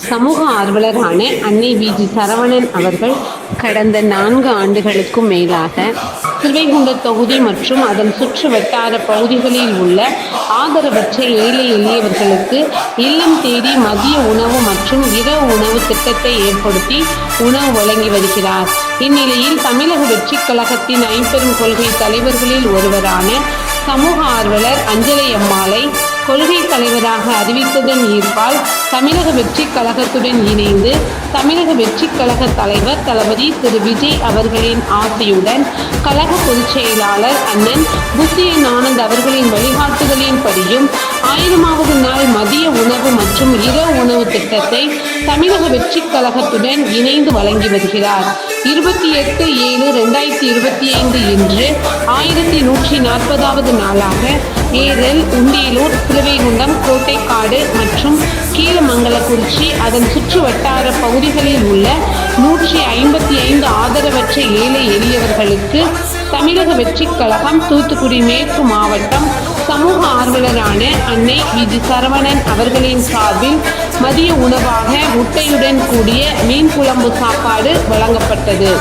சமூக ஆர்வலரான அன்னை வி.ஜி. சரவணன் அவர்கள் கடந்த 4 ஆண்டுகளுக்கும் மேலாக ஸ்ரீவைகுண்ட தொகுதி மற்றும் அதன் சுற்று வட்டார பகுதிகளில் உள்ள ஆதரவற்ற ஏழை எளியவர்களுக்கு இல்லம் தேடி மதிய உணவு மற்றும் இரவு உணவு திட்டத்தை ஏற்படுத்தி உணவு வழங்கி வருகிறார். இந்நிலையில் தமிழக வெற்றிக் கழகத்தின் ஐம்பெரும் கொள்கை தலைவர்களில் ஒருவரான சமூக ஆர்வலர் அஞ்சலை அம்மாளை கொள்கை தலைவராக அறிவித்ததன் ஈர்ப்பால் தமிழக வெற்றிக் கழகத்துடன் இணைந்து தமிழக வெற்றிக் கழக தலைவர் தளபதி திரு விஜய் அவர்களின் ஆசையுடன் கழக பொதுச் செயலாளர் அண்ணன் புசியன் ஆனந்த் அவர்களின் வழிகாட்டுதலின்படியும் 1000வது நாள் மதிய உணவு மற்றும் இரவு உணவு திட்டத்தை தமிழக வெற்றிக் கழகத்துடன் இணைந்து வழங்கி வருகிறார். 28/7/2025 இன்று 1140வது நாளாக ஏரல், உண்டியலூர், ஸ்ரீவைகுண்டம், கோட்டைக்காடு மற்றும் கீழமங்கலக்குறிச்சி அதன் சுற்று வட்டார பகுதிகளில் உள்ள 155 ஆதரவற்ற ஏழை எளியவர்களுக்கு தமிழக வெற்றிக் கழகம் தூத்துக்குடி மேற்கு மாவட்டம் சமூக ஆர்வலரான அன்னை வி.ஜி. சரவணன் அவர்களின் சார்பில் மதிய உணவாக முட்டையுடன் கூடிய மீன் குழம்பு சாப்பாடு வழங்கப்பட்டது.